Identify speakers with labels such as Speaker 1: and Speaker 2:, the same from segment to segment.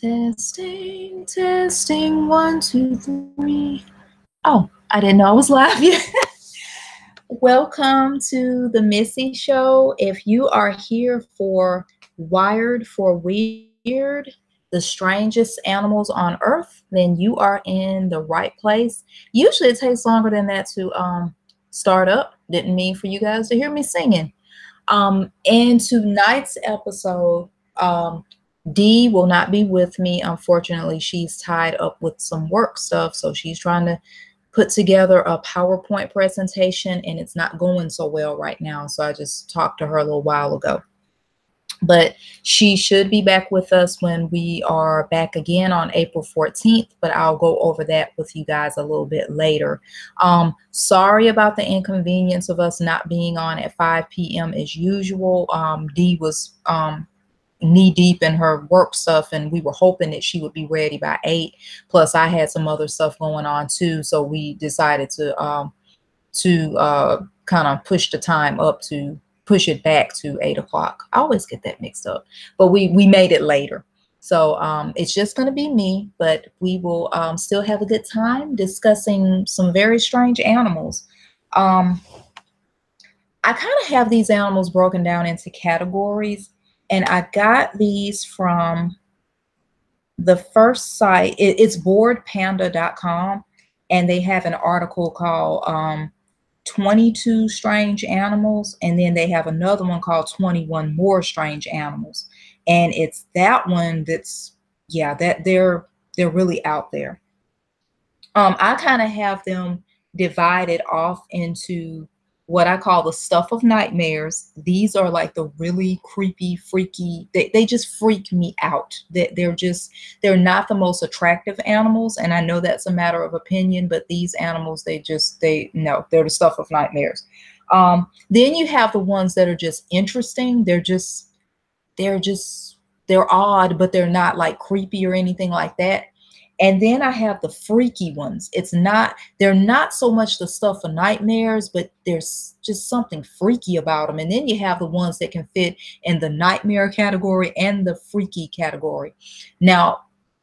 Speaker 1: Testing, testing, 1, 2, 3. Oh, I didn't know I was live yet. Welcome to the Missy Show. If you are here for Wired for Weird, the strangest animals on earth, then you are in the right place. Usually it takes longer than that to start up. Didn't mean for you guys to hear me singing. In tonight's episode, Dee will not be with me. Unfortunately, she's tied up with some work stuff, so she's trying to put together a PowerPoint presentation, and it's not going so well right now. So I just talked to her a little while ago. But she should be back with us when we are back again on April 14th, but I'll go over that with you guys a little bit later. Sorry about the inconvenience of us not being on at 5 p.m. as usual. Dee was knee deep in her work stuff, and we were hoping that she would be ready by 8. Plus I had some other stuff going on too, so we decided to kind of push the time up, to push it back to 8 o'clock. I always get that mixed up, but we made it later. So it's just going to be me, but we will still have a good time discussing some very strange animals. I kind of have these animals broken down into categories, and I got these from the first site. It's boredpanda.com, and they have an article called 22 Strange Animals, and then they have another one called 21 More Strange Animals. And it's that one that's, yeah, that they're really out there. I kind of have them divided off into what I call the stuff of nightmares. These are like the really creepy, freaky, they just freak me out. They're not the most attractive animals, and I know that's a matter of opinion, but they're the stuff of nightmares. Then you have the ones that are just interesting. They're odd, but they're not like creepy or anything like that. And then I have the freaky ones. They're not so much the stuff of nightmares, but there's just something freaky about them. And then you have the ones that can fit in the nightmare category and the freaky category. Now,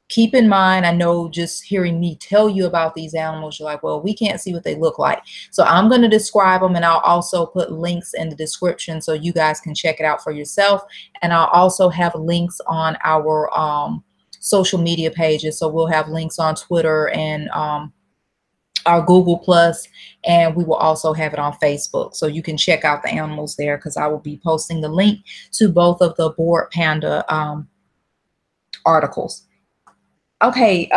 Speaker 1: keep in mind, I know just hearing me tell you about these animals, you're like, well, we can't see what they look like. So I'm going to describe them, and I'll also put links in the description so you guys can check it out for yourself. And I'll also have links on our social media pages. So we'll have links on Twitter and our Google Plus, and we will also have it on Facebook. So you can check out the animals there, because I will be posting the link to both of the Bored Panda articles. Okay,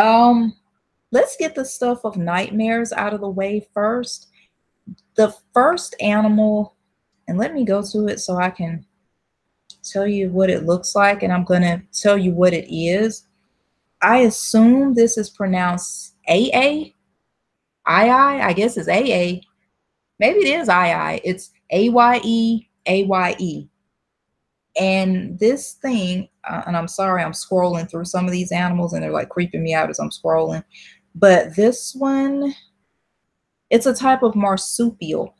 Speaker 1: let's get the stuff of nightmares out of the way first. The first animal, and let me go to it so I can tell you what it looks like, and I'm going to tell you what it is. I assume this is pronounced AA. I guess it's AA. Maybe it is II. It's AYE, AYE. And this thing, and I'm sorry, I'm scrolling through some of these animals, and they're like creeping me out as I'm scrolling. But this one, it's a type of marsupial.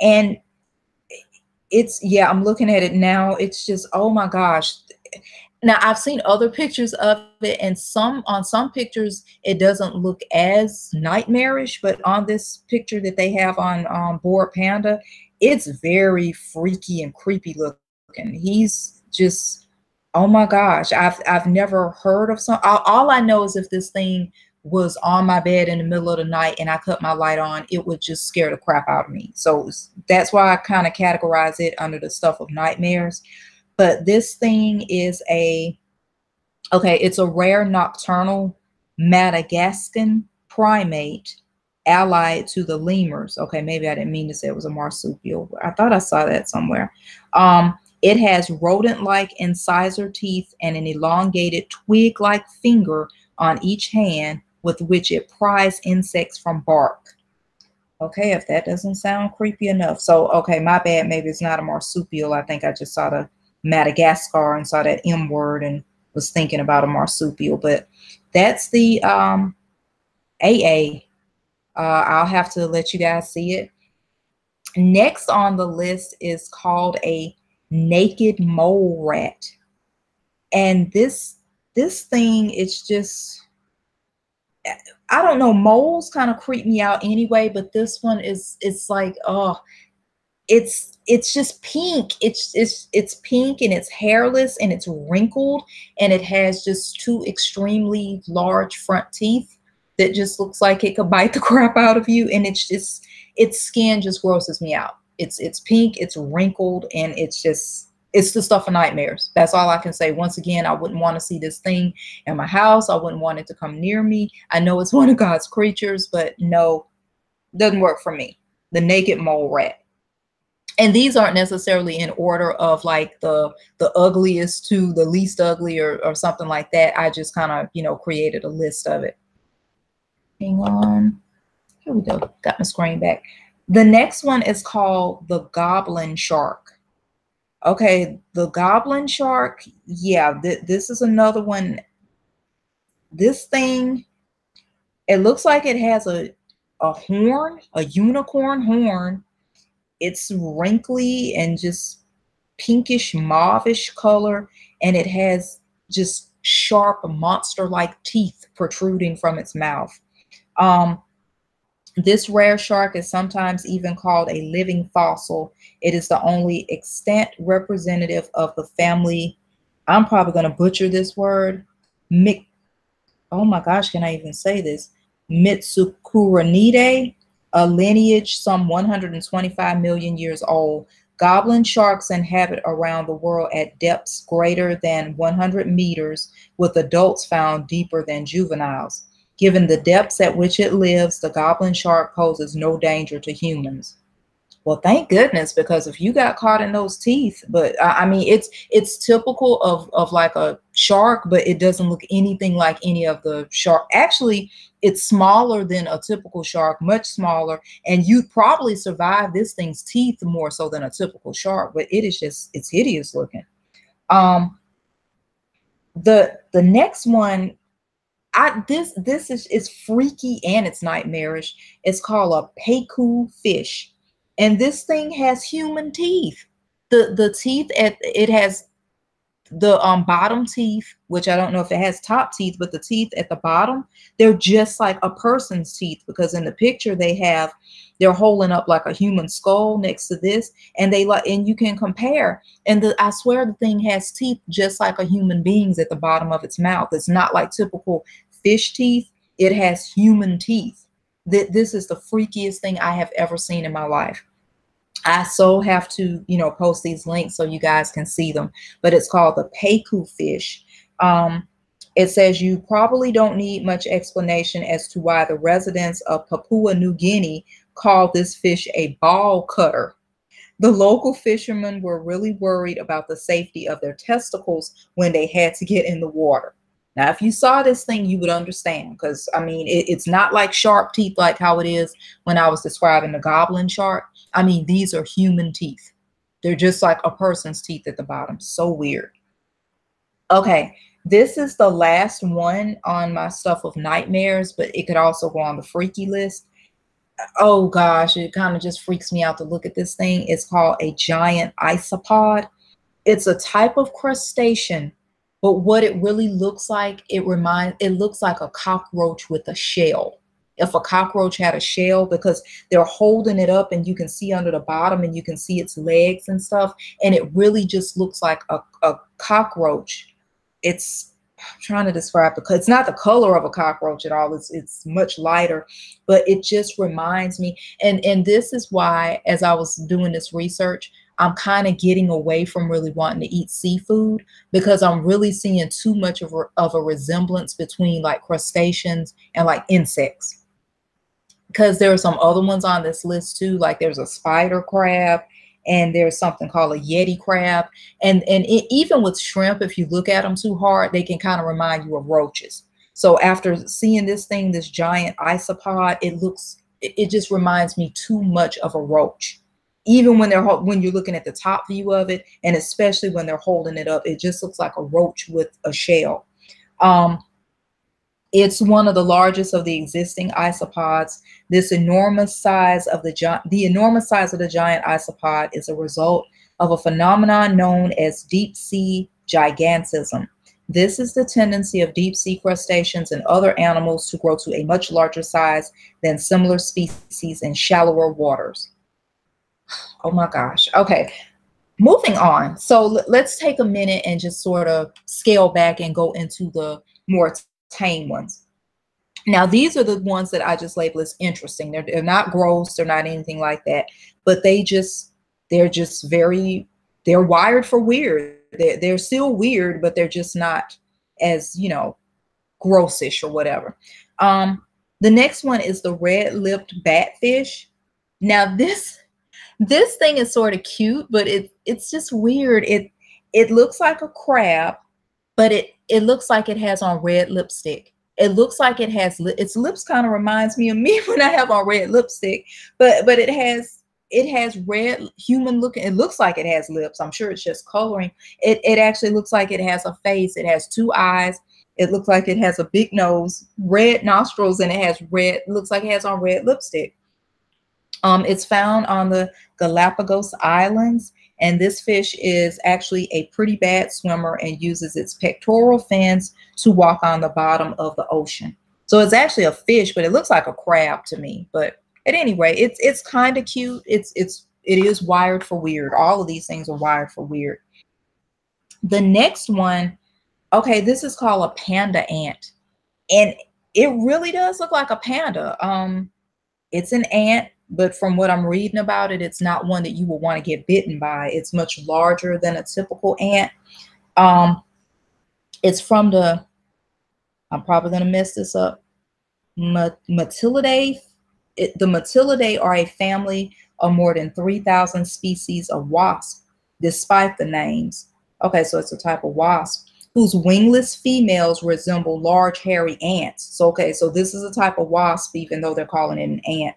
Speaker 1: And yeah, I'm looking at it now. It's just, oh my gosh. Now, I've seen other pictures of it, and on some pictures, it doesn't look as nightmarish, but on this picture that they have on Bored Panda, it's very freaky and creepy looking. He's just, oh my gosh, I've never heard of some. All I know is if this thing was on my bed in the middle of the night and I cut my light on, it would just scare the crap out of me. So that's why I kind of categorize it under the stuff of nightmares. But this thing is it's a rare nocturnal Madagascan primate allied to the lemurs. Okay, maybe I didn't mean to say it was a marsupial. I thought I saw that somewhere. It has rodent-like incisor teeth and an elongated twig-like finger on each hand with which it pries insects from bark. Okay, if that doesn't sound creepy enough. So, okay, my bad. Maybe it's not a marsupial. I think I just saw the Madagascar and saw that M word and was thinking about a marsupial, but that's the AA. I'll have to let you guys see it. Next on the list is called a naked mole rat. And this This thing, it's just, I don't know, moles kind of creep me out anyway, but this one is, it's like, oh, it's just pink. It's pink, and it's hairless, and it's wrinkled, and it has just two extremely large front teeth that just looks like it could bite the crap out of you. And it's just, its skin just grosses me out. It's pink, it's wrinkled, and it's just, it's the stuff of nightmares. That's all I can say. Once again, I wouldn't want to see this thing in my house. I wouldn't want it to come near me. I know it's one of God's creatures, but no, doesn't work for me. The naked mole rat. And these aren't necessarily in order of like the ugliest to the least ugly, or something like that. I just kind of, you know, created a list of it. Hang on. Here we go. Got my screen back. The next one is called the goblin shark. Okay, the goblin shark. Yeah, this is another one. This thing, it looks like it has a horn, a unicorn horn. It's wrinkly and just pinkish mauvish color, and it has just sharp monster-like teeth protruding from its mouth. This rare shark is sometimes even called a living fossil. It is the only extant representative of the family. I'm probably going to butcher this word. Oh my gosh, can I even say this? Mitsukuridae, a lineage some 125 million years old. Goblin sharks inhabit around the world at depths greater than 100 meters, with adults found deeper than juveniles. Given the depths at which it lives, the goblin shark poses no danger to humans. Well, thank goodness, because if you got caught in those teeth, but I mean, it's typical of like a shark, but it doesn't look anything like any of the shark. Actually, it's smaller than a typical shark, much smaller, and you'd probably survive this thing's teeth more so than a typical shark. But it is just, it's hideous looking. The next one, this is freaky and it's nightmarish. It's called a Peiku fish. And this thing has human teeth. The teeth it has the bottom teeth, which I don't know if it has top teeth, but the teeth at the bottom, they're just like a person's teeth, because in the picture they're holding up like a human skull next to this, and and you can compare. And I swear the thing has teeth just like a human being's at the bottom of its mouth. It's not like typical fish teeth. It has human teeth. This is the freakiest thing I have ever seen in my life. I so have to, you know, post these links so you guys can see them. But it's called the Peiku fish. It says you probably don't need much explanation as to why the residents of Papua New Guinea call this fish a ball cutter. The local fishermen were really worried about the safety of their testicles when they had to get in the water. Now, if you saw this thing, you would understand, because, I mean, it's not like sharp teeth like how it is when I was describing the goblin shark. I mean, these are human teeth. They're just like a person's teeth at the bottom. So weird. Okay, this is the last one on my stuff of nightmares, but it could also go on the freaky list. Oh gosh, it kind of just freaks me out to look at this thing. It's called a giant isopod. It's a type of crustacean. But what it really looks like, it looks like a cockroach with a shell. If a cockroach had a shell, because they're holding it up and you can see under the bottom and you can see its legs and stuff. And it really just looks like a cockroach. I'm trying to describe because it's not the color of a cockroach at all. It's much lighter, but it just reminds me. And this is why, as I was doing this research, I'm kind of getting away from really wanting to eat seafood, because I'm really seeing too much of a resemblance between like crustaceans and like insects. Because there are some other ones on this list too, like there's a spider crab, and there's something called a yeti crab. And even with shrimp, if you look at them too hard, they can kind of remind you of roaches. So after seeing this thing, this giant isopod, it just reminds me too much of a roach. Even when you're looking at the top view of it, and especially when they're holding it up, it just looks like a roach with a shell. It's one of the largest of the existing isopods. The enormous size of the giant isopod is a result of a phenomenon known as deep sea gigantism. This is the tendency of deep sea crustaceans and other animals to grow to a much larger size than similar species in shallower waters. Oh my gosh. Okay, moving on. So let's take a minute and just sort of scale back and go into the more tame ones. Now, these are the ones that I just label as interesting. They're not gross, they're not anything like that, but they're just very, they're wired for weird. They're still weird, but they're just not as, grossish or whatever. The next one is the red-lipped batfish. Now, this thing is sort of cute, but it's just weird. It looks like a crab, but it looks like it has on red lipstick. It looks like it has its lips kind of reminds me of me when I have on red lipstick, but it has red human looking. It looks like it has lips. I'm sure it's just coloring. It actually looks like it has a face. It has two eyes. It looks like it has a big nose, red nostrils, and it has red. Looks like it has on red lipstick. It's found on the Galapagos Islands, and this fish is actually a pretty bad swimmer and uses its pectoral fins to walk on the bottom of the ocean. So it's actually a fish, but it looks like a crab to me. But at any rate, it's kind of cute. It is wired for weird. All of these things are wired for weird. The next one, okay, this is called a panda ant, and it really does look like a panda. It's an ant, but from what I'm reading about it, it's not one that you will want to get bitten by. It's much larger than a typical ant. It's from I'm probably going to mess this up, Matylidae. The Matylidae are a family of more than 3,000 species of wasp, despite the names. Okay, so it's a type of wasp whose wingless females resemble large hairy ants. So, okay, so this is a type of wasp, even though they're calling it an ant.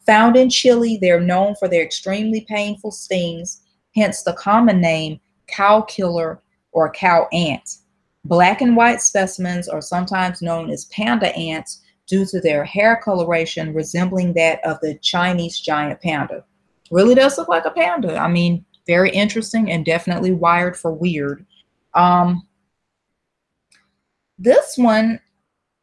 Speaker 1: Found in Chile, they're known for their extremely painful stings, hence the common name cow killer or cow ant. Black and white specimens are sometimes known as panda ants due to their hair coloration resembling that of the Chinese giant panda. Really does look like a panda. I mean, very interesting and definitely wired for weird. This one,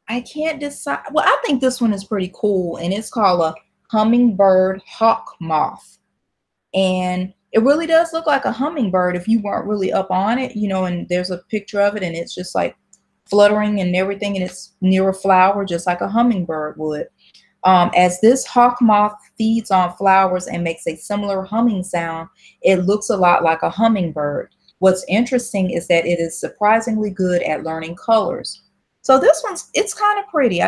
Speaker 1: I can't decide. Well, I think this one is pretty cool, and it's called a hummingbird hawk moth. And it really does look like a hummingbird if you weren't really up on it, and there's a picture of it, and it's just like fluttering and everything, and it's near a flower, just like a hummingbird would. As this hawk moth feeds on flowers and makes a similar humming sound, it looks a lot like a hummingbird. What's interesting is that it is surprisingly good at learning colors. So this it's kind of pretty.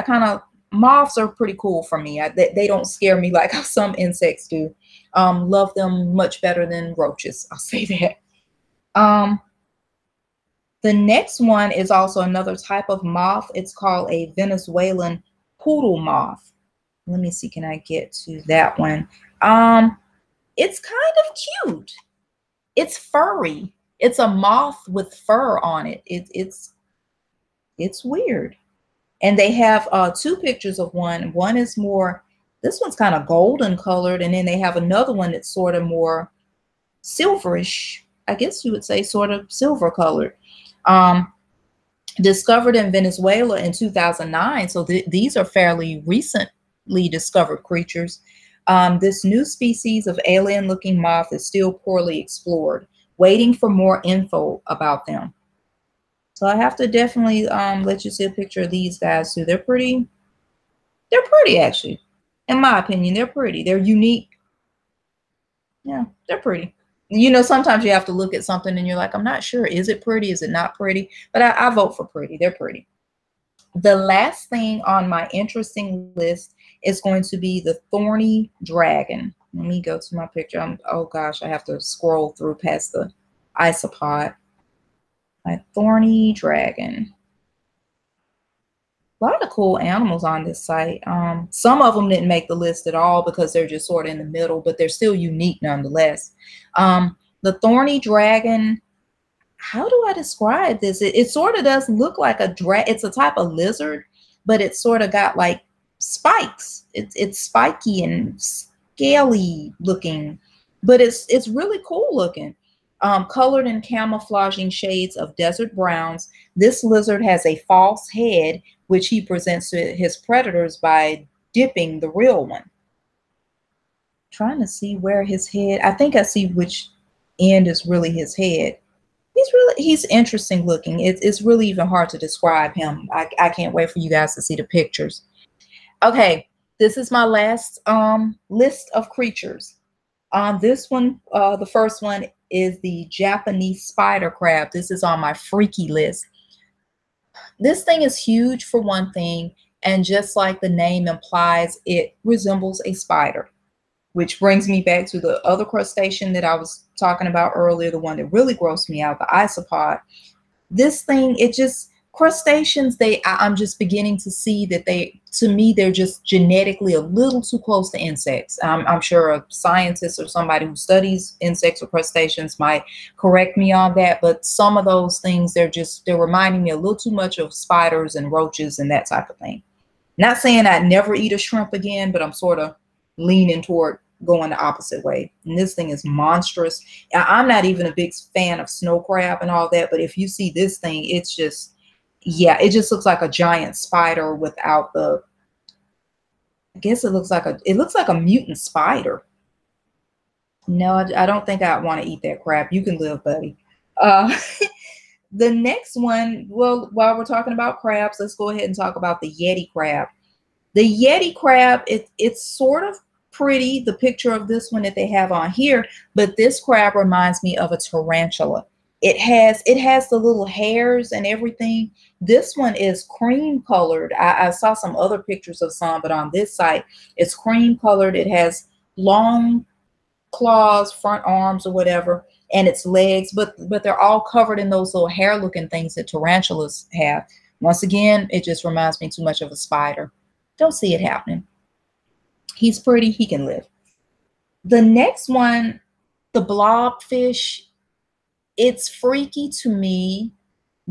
Speaker 1: Moths are pretty cool for me. They don't scare me like how some insects do. Love them much better than roaches. I'll say that. The next one is also another type of moth. It's called a Venezuelan poodle moth. Let me see, can I get to that one? It's kind of cute. It's furry. It's a moth with fur on it. It's weird. And they have two pictures of one. One is more, this one's kind of golden colored, and then they have another one that's sort of more silverish, I guess you would say, sort of silver colored. Discovered in Venezuela in 2009. So these are fairly recently discovered creatures. This new species of alien-looking moth is still poorly explored, waiting for more info about them. So I have to definitely let you see a picture of these guys too. They're pretty actually. In my opinion, they're pretty. They're unique. Yeah, they're pretty. Sometimes you have to look at something and you're like, I'm not sure. Is it pretty? Is it not pretty? But I vote for pretty. They're pretty. The last thing on my interesting list is going to be the thorny dragon. Let me go to my picture. Oh gosh, I have to scroll through past the isopod. My thorny dragon. A lot of cool animals on this site. Some of them didn't make the list at all because they're just sort of in the middle, but they're still unique nonetheless. The thorny dragon, how do I describe this? It sort of does look like it's a type of lizard, but it's sort of got like spikes. It's spiky and scaly looking, but it's really cool looking. Colored in camouflaging shades of desert browns, this lizard has a false head, which he presents to his predators by dipping the real one. Trying to see where his head, I think I see which end is really his head. He's interesting looking. It's really even hard to describe him. I can't wait for you guys to see the pictures. Okay, this is my last list of creatures. On this one, the first one is the Japanese spider crab. This is on my freaky list. This thing is huge for one thing, and just like the name implies, it resembles a spider, which brings me back to the other crustacean that I was talking about earlier, the one that really grossed me out, the isopod. This thing, it just, crustaceans, I'm just beginning to see that to me, they're just genetically a little too close to insects. I'm sure a scientist or somebody who studies insects or crustaceans might correct me on that, but some of those things, they're reminding me a little too much of spiders and roaches and that type of thing. Not saying I'd never eat a shrimp again, but I'm sort of leaning toward going the opposite way. And this thing is monstrous. I'm not even a big fan of snow crab and all that, but if you see this thing, it's just, yeah, it just looks like a giant spider without the, I guess it looks like a mutant spider. No, I don't think I'd want to eat that crab. You can live, buddy. The next one, well, while we're talking about crabs, let's go ahead and talk about the Yeti crab. The Yeti crab, it's sort of pretty, the picture of this one that they have on here, but this crab reminds me of a tarantula. It has the little hairs and everything. This one is cream colored. I saw some other pictures of some, but on this site, it's cream colored. It has long claws, front arms or whatever, and its legs, but they're all covered in those little hair looking things that tarantulas have. Once again, it just reminds me too much of a spider. Don't see it happening. He's pretty, he can live. The next one, the blobfish, it's freaky to me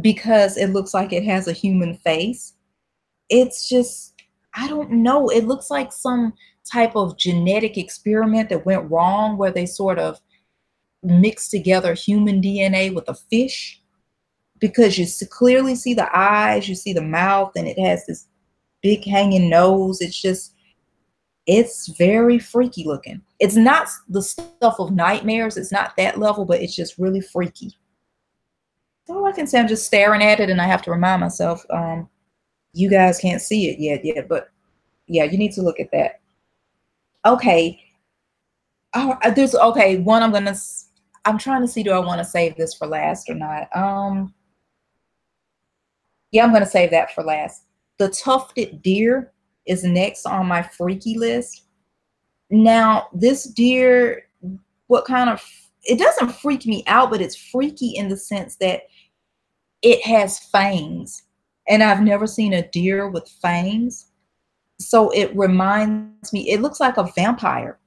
Speaker 1: because it looks like it has a human face. It's just, I don't know. It looks like some type of genetic experiment that went wrong where they sort of mixed together human DNA with a fish, because you clearly see the eyes, you see the mouth, and it has this big hanging nose. It's very freaky looking. It's not the stuff of nightmares. It's not that level, but it's just really freaky. All I can say, I'm just staring at it, and I have to remind myself, you guys can't see it yet, but yeah, you need to look at that. Okay. Okay, one I'm trying to see, do I want to save this for last or not? Yeah, I'm going to save that for last. The tufted deer is next on my freaky list. Now, this deer, it doesn't freak me out, but it's freaky in the sense that it has fangs. And I've never seen a deer with fangs. So it reminds me, it looks like a vampire.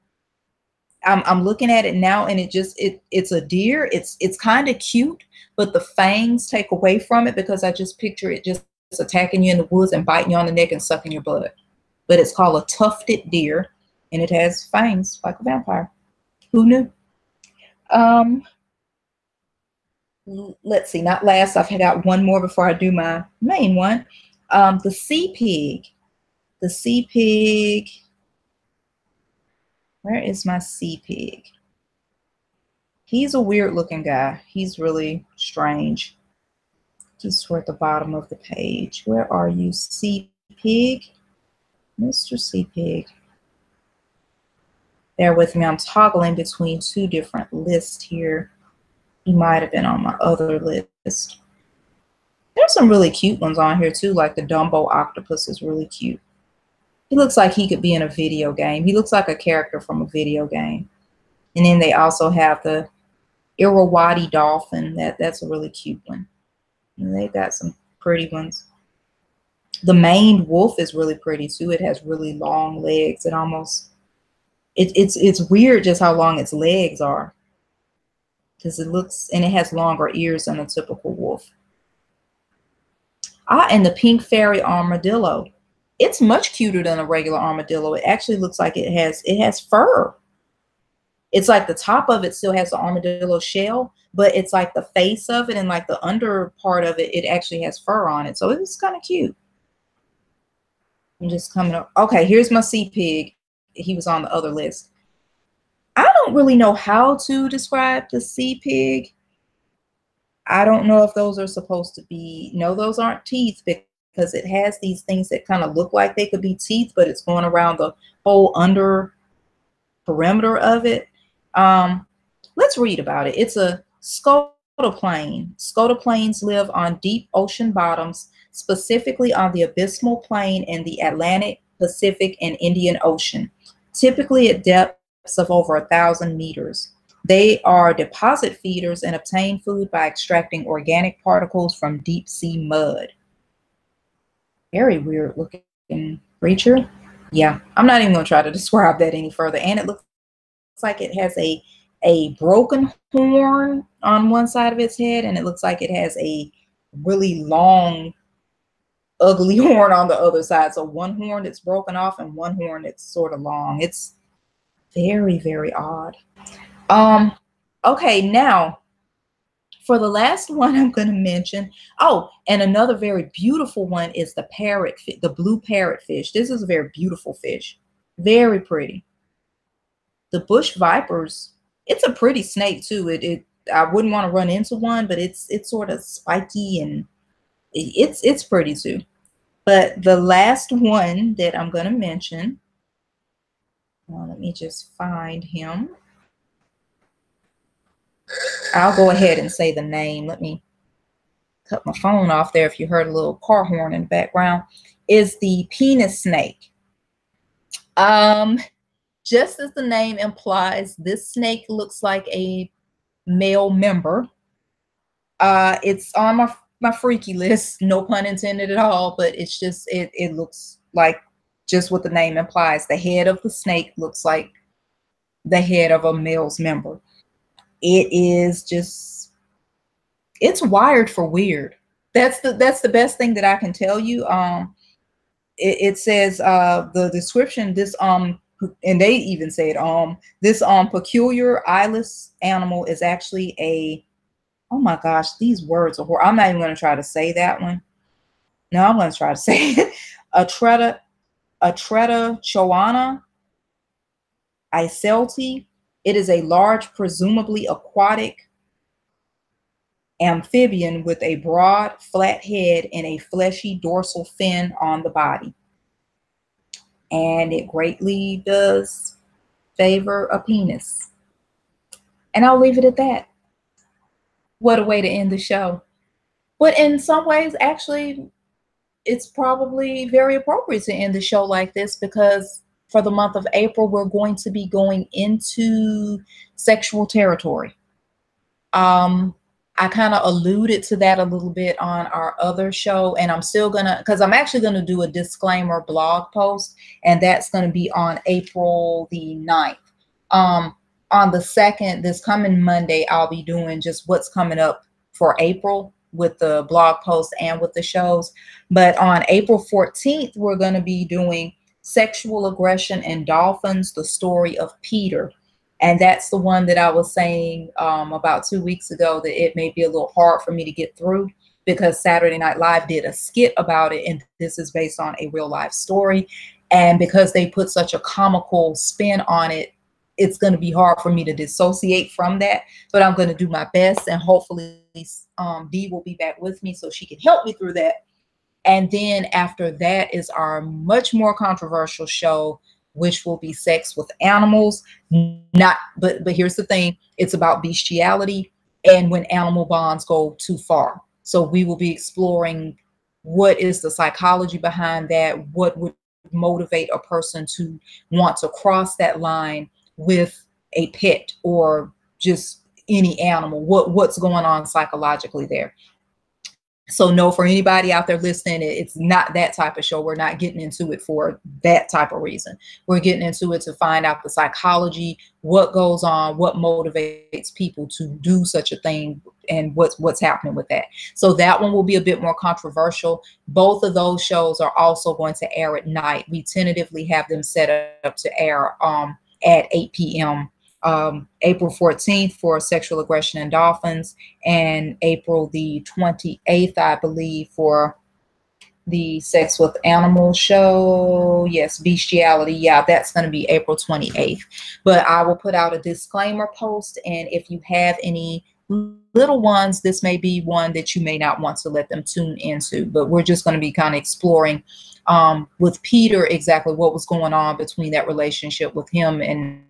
Speaker 1: I'm looking at it now, and it's a deer. It's kind of cute, but the fangs take away from it, because I just picture it just attacking you in the woods and biting you on the neck and sucking your blood. But it's called a tufted deer, and it has fangs like a vampire. Who knew? Let's see, not last. I've got one more before I do my main one. The sea pig. The sea pig. Where is my sea pig? He's a weird looking guy. He's really strange. Just toward the bottom of the page. Where are you, sea pig? Mr. Sea Pig. Bear with me. I'm toggling between two different lists here. He might have been on my other list. There's some really cute ones on here too, like the Dumbo octopus is really cute. He looks like he could be in a video game. He looks like a character from a video game. And then they also have the Irrawaddy dolphin. That's a really cute one. And they've got some pretty ones. The maned wolf is really pretty too. It has really long legs. It's weird just how long its legs are, because it has longer ears than a typical wolf. And the pink fairy armadillo. It's much cuter than a regular armadillo. It actually looks like it has fur. It's like the top of it still has the armadillo shell, but it's like the face of it and like the under part of it, it actually has fur on it. So it's kind of cute. I'm just coming up. Okay, here's my sea pig. He was on the other list. I don't really know how to describe the sea pig. I don't know if those are supposed to be, no, those aren't teeth because it has these things that kind of look like they could be teeth, but it's going around the whole under perimeter of it. Let's read about it. It's a scotoplane. Scotoplanes live on deep ocean bottoms, specifically on the abyssal plain in the Atlantic, Pacific, and Indian Ocean, typically at depths of over 1,000 meters. They are deposit feeders and obtain food by extracting organic particles from deep sea mud. Very weird looking creature. Yeah, I'm not even going to try to describe that any further. And it looks like it has a broken horn on one side of its head, and it looks like it has a really long, ugly horn on the other side. So one horn that's broken off and one horn that's sort of long. It's very, very odd. Okay, now for the last one I'm going to mention, oh, and another very beautiful one is the parrotfish, the blue parrotfish. This is a very beautiful fish, very pretty. The bush vipers, it's a pretty snake too. I wouldn't want to run into one, but it's sort of spiky and it's pretty too. But the last one that I'm going to mention, well, let me just find him. I'll go ahead and say the name. Let me cut my phone off there if you heard a little car horn in the background. Is the penis snake. Just as the name implies, this snake looks like a male member. It's on my freaky list, no pun intended at all, but it's just, it looks like just what the name implies. The head of the snake looks like the head of a male's member. It is just, it's wired for weird. That's the best thing that I can tell you. It says the description, this and they even said this peculiar eyeless animal is actually a, oh my gosh, these words are horrible. I'm not even going to try to say that one. No, I'm going to try to say it. Atreta choana icelti. It is a large, presumably aquatic amphibian with a broad, flat head and a fleshy dorsal fin on the body. And it greatly does favor a penis. And I'll leave it at that. What a way to end the show. But in some ways, actually, it's probably very appropriate to end the show like this, because for the month of April, we're going to be going into sexual territory. I kind of alluded to that a little bit on our other show, and I'm still gonna, because I'm actually gonna do a disclaimer blog post, and that's gonna be on April the 9th. On the 2nd, this coming Monday, I'll be doing just what's coming up for April with the blog post and with the shows. But on April 14th, we're gonna be doing Sexual Aggression in Dolphins, the story of Peter. And that's the one that I was saying about 2 weeks ago that it may be a little hard for me to get through, because Saturday Night Live did a skit about it, and this is based on a real life story. And because they put such a comical spin on it, it's going to be hard for me to dissociate from that. But I'm going to do my best, and hopefully Dee will be back with me so she can help me through that. And then after that is our much more controversial show, which will be Sex with Animals. But here's the thing, it's about bestiality and when animal bonds go too far. So we will be exploring what is the psychology behind that, what would motivate a person to want to cross that line with a pet or just any animal, what's going on psychologically there. So no, for anybody out there listening, it's not that type of show. We're not getting into it for that type of reason. We're getting into it to find out the psychology, what goes on, what motivates people to do such a thing, and what's happening with that. So that one will be a bit more controversial. Both of those shows are also going to air at night. We tentatively have them set up to air at 8 p.m. April 14th for sexual aggression and dolphins, and April the 28th, I believe, for the sex with animals show. Yes, bestiality. Yeah, that's going to be April 28th. But I will put out a disclaimer post, and if you have any little ones, this may be one that you may not want to let them tune into. But we're just going to be kind of exploring with Peter exactly what was going on between that relationship with him and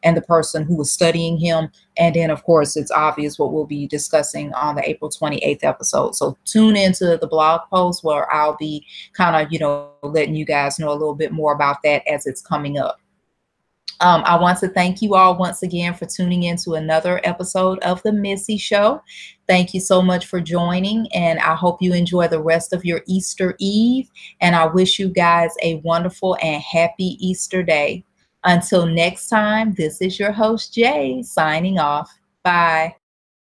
Speaker 1: the person who was studying him. And then, of course, it's obvious what we'll be discussing on the April 28th episode. So tune into the blog post where I'll be kind of, letting you guys know a little bit more about that as it's coming up. I want to thank you all once again for tuning in to another episode of the Missy Show. Thank you so much for joining, and I hope you enjoy the rest of your Easter Eve. And I wish you guys a wonderful and happy Easter day. Until next time, this is your host, Jay, signing off. Bye.